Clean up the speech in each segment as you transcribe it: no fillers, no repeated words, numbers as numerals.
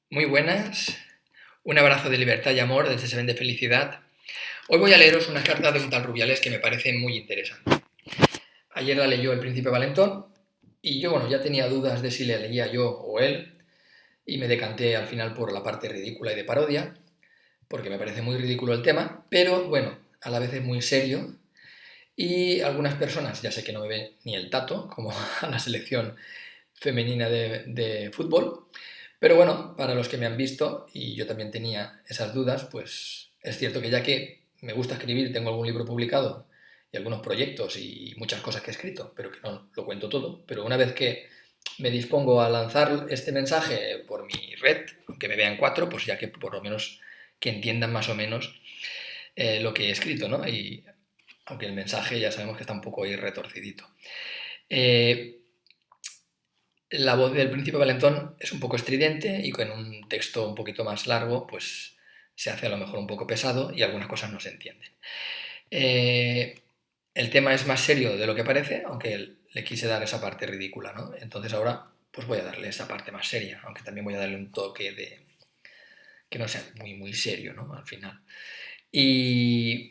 Muy buenas, un abrazo de libertad y amor desde Se Vende Felicidad. Hoy voy a leeros una carta de un tal Rubiales que me parece muy interesante. Ayer la leyó el Príncipe Valentón y yo, ya tenía dudas de si le leía yo o él y me decanté al final por la parte ridícula y de parodia, porque me parece muy ridículo el tema, pero a la vez es muy serio y algunas personas, ya sé que no me ven ni el tato, como a la selección femenina de fútbol. Pero para los que me han visto, y yo también tenía esas dudas, pues es cierto que ya que me gusta escribir, tengo algún libro publicado y algunos proyectos y muchas cosas que he escrito, pero que no lo cuento todo, pero una vez que me dispongo a lanzar este mensaje por mi red, aunque me vean cuatro, pues ya que por lo menos que entiendan más o menos lo que he escrito, ¿no? Y aunque el mensaje ya sabemos que está un poco ahí retorcidito. Eh, La voz del Príncipe Valentón es un poco estridente y con un texto un poquito más largo, pues se hace a lo mejor un poco pesado y algunas cosas no se entienden. Eh, el tema es más serio de lo que parece, aunque le quise dar esa parte ridícula, ¿no? Entonces ahora pues voy a darle esa parte más seria, aunque también voy a darle un toque de que no sea muy serio, ¿no? Al final. Y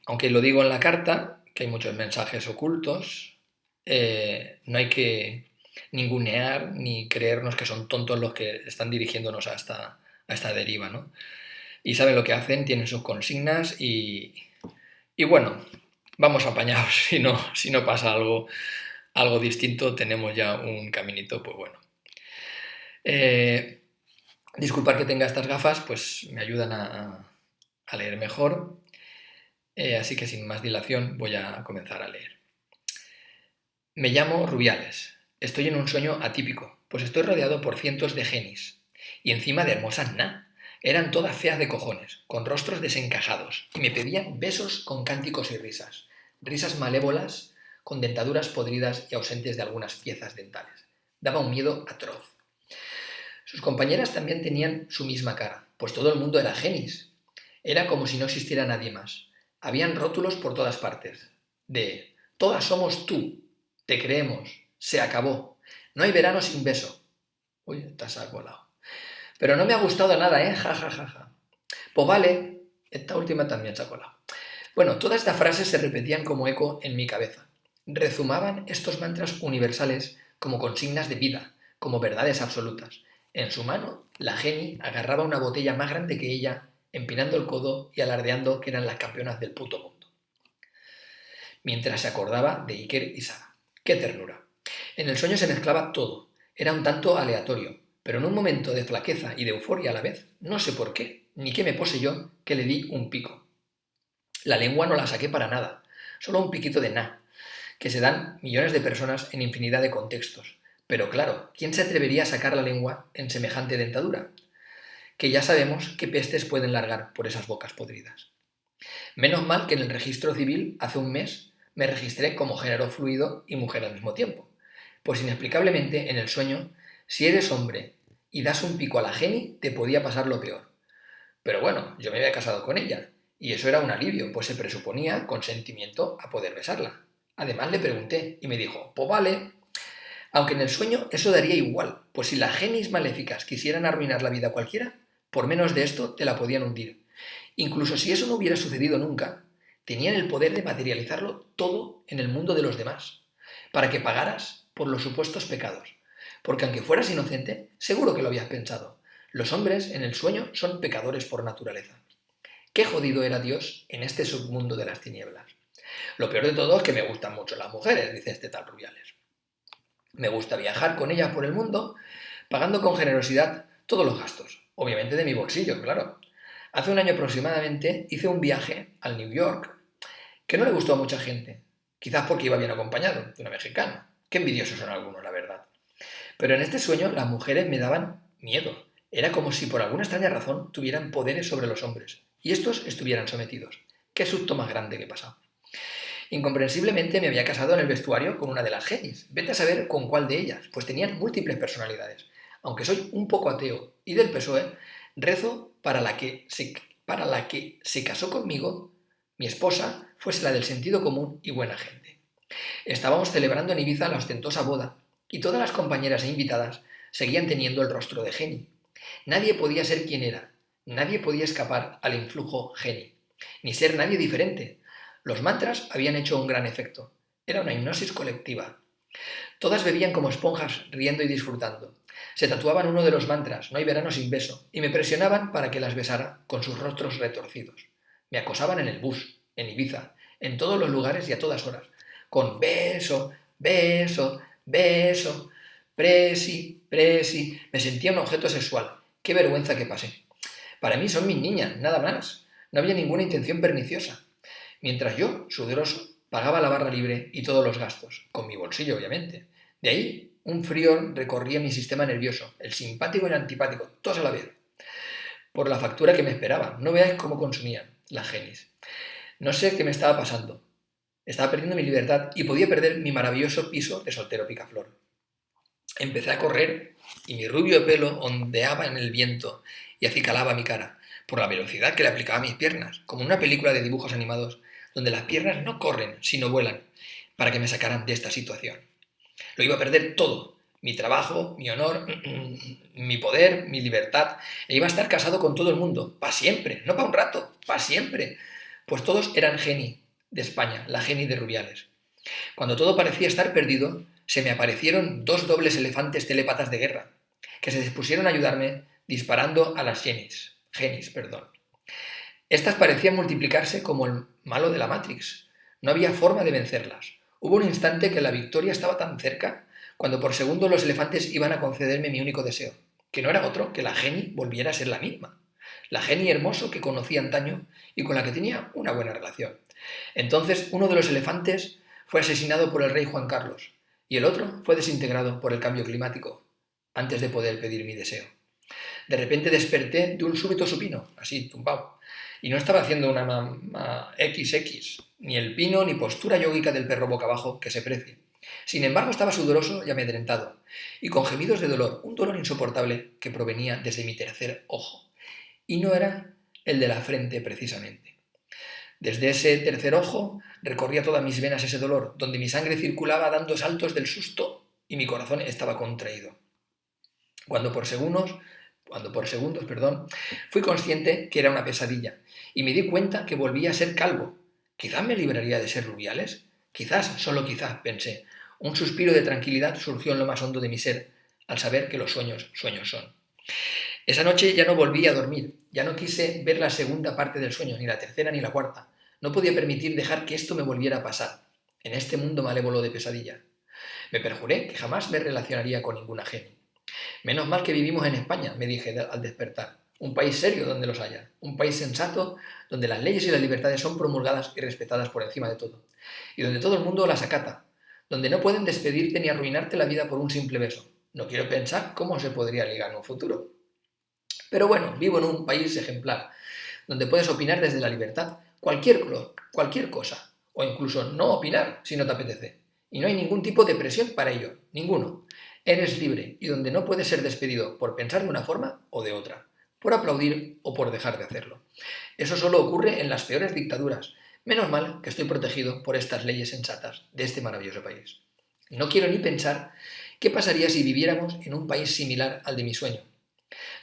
aunque lo digo en la carta, que hay muchos mensajes ocultos, no hay que ningunear ni creernos que son tontos los que están dirigiéndonos a esta deriva, ¿no? Y saben lo que hacen, tienen sus consignas y vamos apañados si no pasa algo distinto, tenemos ya un caminito, pues bueno. Eh, Disculpar que tenga estas gafas, pues me ayudan a leer mejor. Así que sin más dilación voy a comenzar a leer. Me llamo Rubiales. Estoy en un sueño atípico, pues estoy rodeado por cientos de genis. Y encima de hermosas Eran todas feas de cojones, con rostros desencajados, y me pedían besos con cánticos y risas. Risas malévolas, con dentaduras podridas y ausentes de algunas piezas dentales. Daba un miedo atroz. Sus compañeras también tenían su misma cara, pues todo el mundo era genis. Era como si no existiera nadie más. Habían rótulos por todas partes. De todas somos tú, te creemos, se acabó. No hay verano sin beso. Uy, te has colado. Pero no me ha gustado nada, ¿eh? Ja, ja, ja, ja. Pues vale, esta última también se ha colado. Bueno, todas estas frases se repetían como eco en mi cabeza. Rezumaban estos mantras universales como consignas de vida, como verdades absolutas. En su mano, la Geni agarraba una botella más grande que ella, empinando el codo y alardeando que eran las campeonas del puto mundo. Mientras se acordaba de Iker y Sara. ¡Qué ternura! En el sueño se mezclaba todo. Era un tanto aleatorio, pero en un momento de flaqueza y de euforia a la vez, no sé por qué, ni qué me poseyó, que le di un pico. La lengua no la saqué para nada, solo un piquito de que se dan millones de personas en infinidad de contextos. Pero claro, ¿quién se atrevería a sacar la lengua en semejante dentadura? Que ya sabemos qué pestes pueden largar por esas bocas podridas. Menos mal que en el registro civil, hace un mes, me registré como género fluido y mujer al mismo tiempo. Pues inexplicablemente, en el sueño, si eres hombre y das un pico a la Geni, te podía pasar lo peor. Pero bueno, yo me había casado con ella, y eso era un alivio, pues se presuponía consentimiento a poder besarla. Además le pregunté, y me dijo, pues vale, aunque en el sueño eso daría igual, pues si las genis maléficas quisieran arruinar la vida a cualquiera, por menos de esto te la podían hundir. Incluso si eso no hubiera sucedido nunca, tenían el poder de materializarlo todo en el mundo de los demás, para que pagaras por los supuestos pecados. Porque aunque fueras inocente, seguro que lo habías pensado. Los hombres en el sueño son pecadores por naturaleza. Qué jodido era Dios en este submundo de las tinieblas. Lo peor de todo es que me gustan mucho las mujeres, dice este tal Rubiales. Me gusta viajar con ellas por el mundo, pagando con generosidad todos los gastos, obviamente de mi bolsillo, claro. Hace un año aproximadamente hice un viaje al New York que no le gustó a mucha gente, quizás porque iba bien acompañado de una mexicana. Qué envidiosos son algunos, la verdad. Pero en este sueño las mujeres me daban miedo. Era como si por alguna extraña razón tuvieran poderes sobre los hombres y estos estuvieran sometidos. Qué susto más grande que pasaba. Incomprensiblemente me había casado en el vestuario con una de las genis. Vete a saber con cuál de ellas, pues tenían múltiples personalidades. Aunque soy un poco ateo y del PSOE, rezo para la que se casó conmigo, mi esposa, fuese la del sentido común y buena gente. Estábamos celebrando en Ibiza la ostentosa boda y todas las compañeras e invitadas seguían teniendo el rostro de Geni. Nadie podía ser quien era, nadie podía escapar al influjo geni, ni ser nadie diferente. Los mantras habían hecho un gran efecto. Era una hipnosis colectiva. Todas bebían como esponjas, riendo y disfrutando. Se tatuaban uno de los mantras, no hay verano sin beso, y me presionaban para que las besara con sus rostros retorcidos. Me acosaban en el bus, en Ibiza, en todos los lugares y a todas horas, con beso, beso, beso, presi, presi. Me sentía un objeto sexual. Qué vergüenza que pasé. Para mí son mis niñas, nada más. No había ninguna intención perniciosa. Mientras yo, sudoroso, pagaba la barra libre y todos los gastos, con mi bolsillo obviamente. De ahí, un frío recorría mi sistema nervioso, el simpático y el antipático, todos a la vez. Por la factura que me esperaba, no veáis cómo consumían las genis. No sé qué me estaba pasando. Estaba perdiendo mi libertad y podía perder mi maravilloso piso de soltero picaflor. Empecé a correr y mi rubio pelo ondeaba en el viento y acicalaba mi cara, por la velocidad que le aplicaba a mis piernas, como en una película de dibujos animados, donde las piernas no corren, sino vuelan, para que me sacaran de esta situación. Lo iba a perder todo, mi trabajo, mi honor, mi poder, mi libertad, e iba a estar casado con todo el mundo, para siempre, no para un rato, para siempre, pues todos eran geni de España, la geni de Rubiales. Cuando todo parecía estar perdido, se me aparecieron dos dobles elefantes telépatas de guerra, que se dispusieron a ayudarme disparando a las genis. Estas parecían multiplicarse como el malo de la Matrix. No había forma de vencerlas. Hubo un instante que la victoria estaba tan cerca, cuando por segundo los elefantes iban a concederme mi único deseo, que no era otro que la geni volviera a ser la misma. La geni hermoso que conocí antaño y con la que tenía una buena relación. Entonces uno de los elefantes fue asesinado por el rey Juan Carlos y el otro fue desintegrado por el cambio climático, antes de poder pedir mi deseo. De repente desperté de un súbito supino, así, tumbado, y no estaba haciendo una XX, ni el pino ni postura yógica del perro boca abajo que se precie. Sin embargo, estaba sudoroso y amedrentado, y con gemidos de dolor, un dolor insoportable que provenía desde mi tercer ojo, y no era el de la frente precisamente. Desde ese tercer ojo recorría todas mis venas ese dolor, donde mi sangre circulaba dando saltos del susto y mi corazón estaba contraído. Cuando por segundos, fui consciente que era una pesadilla y me di cuenta que volvía a ser calvo. Quizás me libraría de ser Rubiales. Quizás, solo quizás, pensé. Un suspiro de tranquilidad surgió en lo más hondo de mi ser al saber que los sueños, sueños son. Esa noche ya no volví a dormir, ya no quise ver la segunda parte del sueño, ni la tercera ni la cuarta. No podía permitir dejar que esto me volviera a pasar, en este mundo malévolo de pesadilla. Me perjuré que jamás me relacionaría con ninguna geni. Menos mal que vivimos en España, me dije al despertar. Un país serio donde los haya, un país sensato donde las leyes y las libertades son promulgadas y respetadas por encima de todo, y donde todo el mundo las acata, donde no pueden despedirte ni arruinarte la vida por un simple beso. No quiero pensar cómo se podría ligar en un futuro. Pero bueno, vivo en un país ejemplar, donde puedes opinar desde la libertad cualquier cosa, o incluso no opinar si no te apetece. Y no hay ningún tipo de presión para ello, ninguno. Eres libre y donde no puedes ser despedido por pensar de una forma o de otra, por aplaudir o por dejar de hacerlo. Eso solo ocurre en las peores dictaduras. Menos mal que estoy protegido por estas leyes sensatas de este maravilloso país. No quiero ni pensar qué pasaría si viviéramos en un país similar al de mi sueño,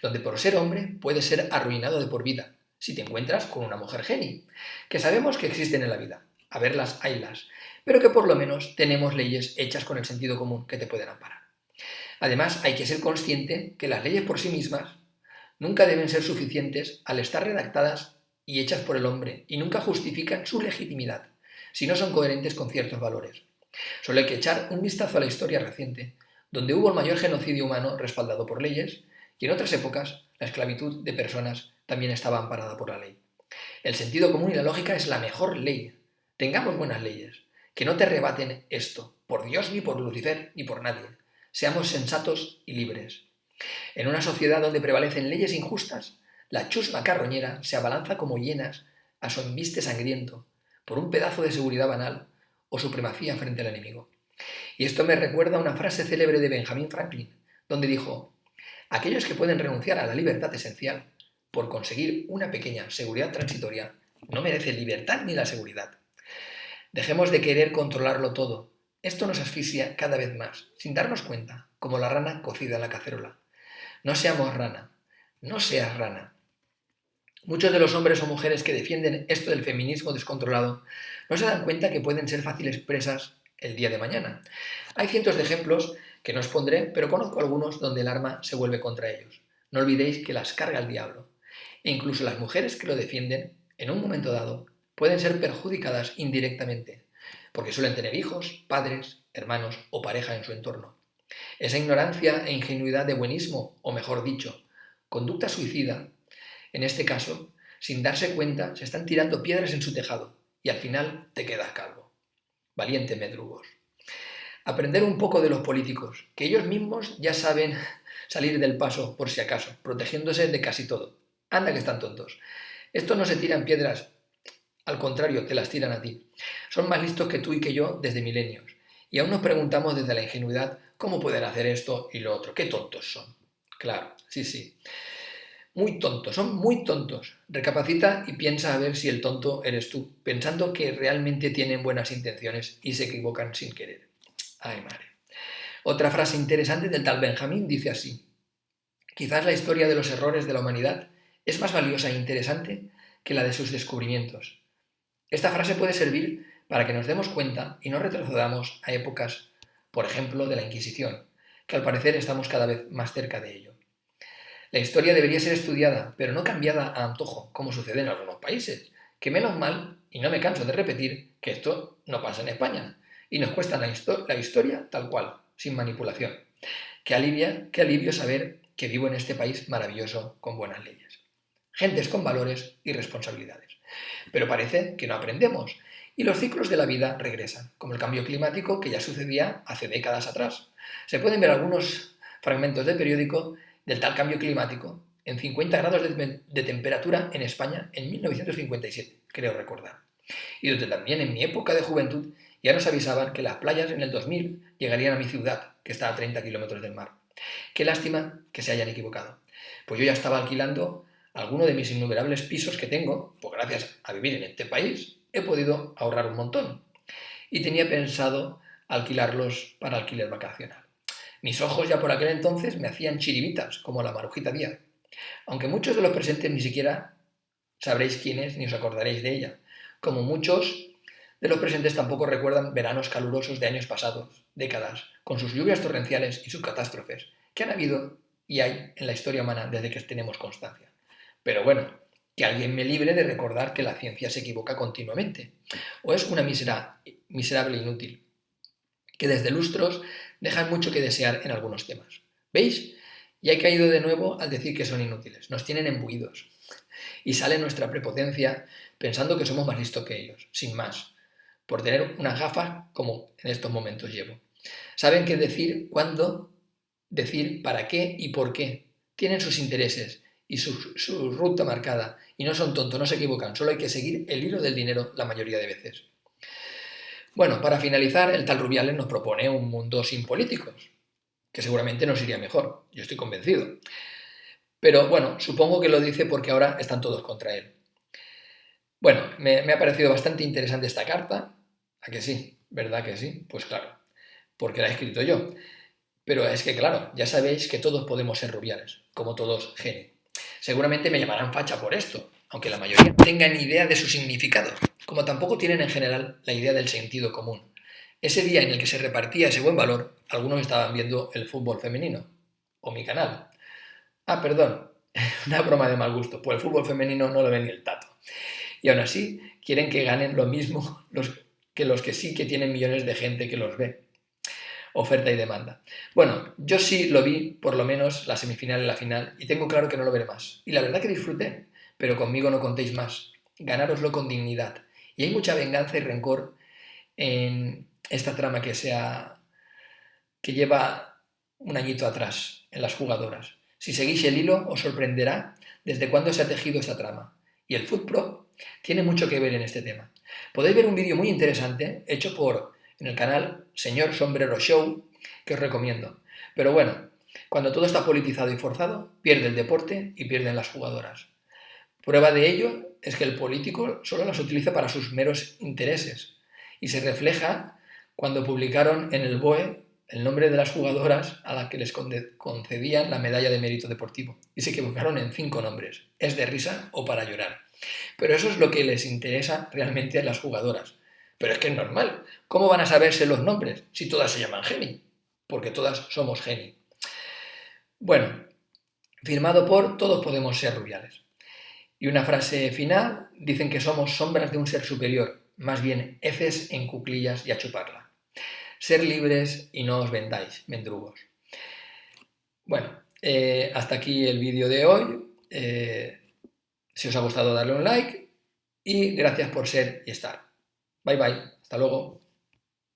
donde por ser hombre puedes ser arruinado de por vida si te encuentras con una mujer geni, que sabemos que existen en la vida, a verlas haylas, pero que por lo menos tenemos leyes hechas con el sentido común que te pueden amparar. Además, hay que ser consciente que las leyes por sí mismas nunca deben ser suficientes al estar redactadas y hechas por el hombre y nunca justifican su legitimidad si no son coherentes con ciertos valores. Solo hay que echar un vistazo a la historia reciente, donde hubo el mayor genocidio humano respaldado por leyes y en otras épocas la esclavitud de personas también estaba amparada por la ley. El sentido común y la lógica es la mejor ley. Tengamos buenas leyes, que no te rebaten esto, por Dios ni por Lucifer ni por nadie. Seamos sensatos y libres. En una sociedad donde prevalecen leyes injustas, la chusma carroñera se abalanza como hienas a su embiste sangriento, por un pedazo de seguridad banal o supremacía frente al enemigo. Y esto me recuerda a una frase célebre de Benjamin Franklin, donde dijo: aquellos que pueden renunciar a la libertad esencial por conseguir una pequeña seguridad transitoria no merecen libertad ni la seguridad. Dejemos de querer controlarlo todo. Esto nos asfixia cada vez más, sin darnos cuenta, como la rana cocida en la cacerola. No seamos rana. No seas rana. Muchos de los hombres o mujeres que defienden esto del feminismo descontrolado no se dan cuenta que pueden ser fáciles presas el día de mañana. Hay cientos de ejemplos que no os pondré, pero conozco algunos donde el arma se vuelve contra ellos. No olvidéis que las carga el diablo. E incluso las mujeres que lo defienden, en un momento dado, pueden ser perjudicadas indirectamente, porque suelen tener hijos, padres, hermanos o pareja en su entorno. Esa ignorancia e ingenuidad de buenismo, o mejor dicho, conducta suicida, en este caso, sin darse cuenta, se están tirando piedras en su tejado y al final te quedas calvo. Valiente medrugos. Aprender un poco de los políticos, que ellos mismos ya saben salir del paso por si acaso, protegiéndose de casi todo. Anda que están tontos. Estos no se tiran piedras, al contrario, te las tiran a ti. Son más listos que tú y que yo desde milenios. Y aún nos preguntamos desde la ingenuidad cómo pueden hacer esto y lo otro. ¡Qué tontos son! Claro, sí. Muy tontos, son muy tontos. Recapacita y piensa a ver si el tonto eres tú, pensando que realmente tienen buenas intenciones y se equivocan sin querer. Ay, madre. Otra frase interesante del tal Benjamín dice así: quizás la historia de los errores de la humanidad es más valiosa e interesante que la de sus descubrimientos. Esta frase puede servir para que nos demos cuenta y no retrocedamos a épocas, por ejemplo, de la Inquisición, que al parecer estamos cada vez más cerca de ello. La historia debería ser estudiada, pero no cambiada a antojo, como sucede en algunos países, que menos mal, y no me canso de repetir, que esto no pasa en España, y nos cuesta la historia tal cual, sin manipulación. Qué alivio saber que vivo en este país maravilloso con buenas leyes. Gentes con valores y responsabilidades. Pero parece que no aprendemos, y los ciclos de la vida regresan, como el cambio climático que ya sucedía hace décadas atrás. Se pueden ver algunos fragmentos del periódico del tal cambio climático en 50 grados de temperatura en España en 1957, creo recordar. Y donde también en mi época de juventud ya nos avisaban que las playas en el 2000 llegarían a mi ciudad, que está a 30 kilómetros del mar. Qué lástima que se hayan equivocado. Pues yo ya estaba alquilando alguno de mis innumerables pisos que tengo, pues gracias a vivir en este país he podido ahorrar un montón. Y tenía pensado alquilarlos para alquiler vacacional. Mis ojos ya por aquel entonces me hacían chiribitas, como la Marujita Díaz. Aunque muchos de los presentes ni siquiera sabréis quién es ni os acordaréis de ella. Como muchos de los presentes tampoco recuerdan veranos calurosos de años pasados, décadas, con sus lluvias torrenciales y sus catástrofes, que han habido y hay en la historia humana desde que tenemos constancia. Pero bueno, que alguien me libre de recordar que la ciencia se equivoca continuamente, o es una miserable inútil, que desde lustros dejan mucho que desear en algunos temas. ¿Veis? Y he caído de nuevo al decir que son inútiles. Nos tienen embuidos. Y sale nuestra prepotencia pensando que somos más listos que ellos, sin más, por tener unas gafas como en estos momentos llevo. Saben qué decir, cuándo decir, para qué y por qué. Tienen sus intereses y su ruta marcada. Y no son tontos, no se equivocan. Solo hay que seguir el hilo del dinero la mayoría de veces. Bueno, para finalizar, el tal Rubiales nos propone un mundo sin políticos, que seguramente nos iría mejor, yo estoy convencido. Pero bueno, supongo que lo dice porque ahora están todos contra él. Bueno, me ha parecido bastante interesante esta carta. ¿A que sí? ¿Verdad que sí? Pues claro, porque la he escrito yo. Pero es que claro, ya sabéis que todos podemos ser Rubiales, como todos Gene. Seguramente me llamarán facha por esto, aunque la mayoría no tengan ni idea de su significado, como tampoco tienen en general la idea del sentido común. Ese día en el que se repartía ese buen valor, algunos estaban viendo el fútbol femenino, o mi canal. Ah, perdón, una broma de mal gusto, pues el fútbol femenino no lo ve ni el tato. Y aún así quieren que ganen lo mismo los que sí que tienen millones de gente que los ve. Oferta y demanda. Bueno, yo sí lo vi, por lo menos, la semifinal y la final, y tengo claro que no lo veré más. Y la verdad que disfruté, pero conmigo no contéis más. Ganároslo con dignidad. Y hay mucha venganza y rencor en esta trama que lleva un añito atrás en las jugadoras. Si seguís el hilo, os sorprenderá desde cuándo se ha tejido esta trama. Y el FootPro tiene mucho que ver en este tema. Podéis ver un vídeo muy interesante hecho en el canal Señor Sombrero Show, que os recomiendo. Pero bueno, cuando todo está politizado y forzado, pierde el deporte y pierden las jugadoras. Prueba de ello es que el político solo las utiliza para sus meros intereses y se refleja cuando publicaron en el BOE el nombre de las jugadoras a las que les concedían la medalla de mérito deportivo y se equivocaron en 5 nombres. Es de risa o para llorar. Pero eso es lo que les interesa realmente a las jugadoras. Pero es que es normal. ¿Cómo van a saberse los nombres si todas se llaman Geni? Porque todas somos Geni. Bueno, firmado por Todos podemos ser Rubiales. Y una frase final, dicen que somos sombras de un ser superior, más bien heces en cuclillas y a chuparla. Ser libres y no os vendáis, mendrugos. Bueno, hasta aquí el vídeo de hoy. Si os ha gustado, darle un like y gracias por ser y estar. Bye bye, hasta luego.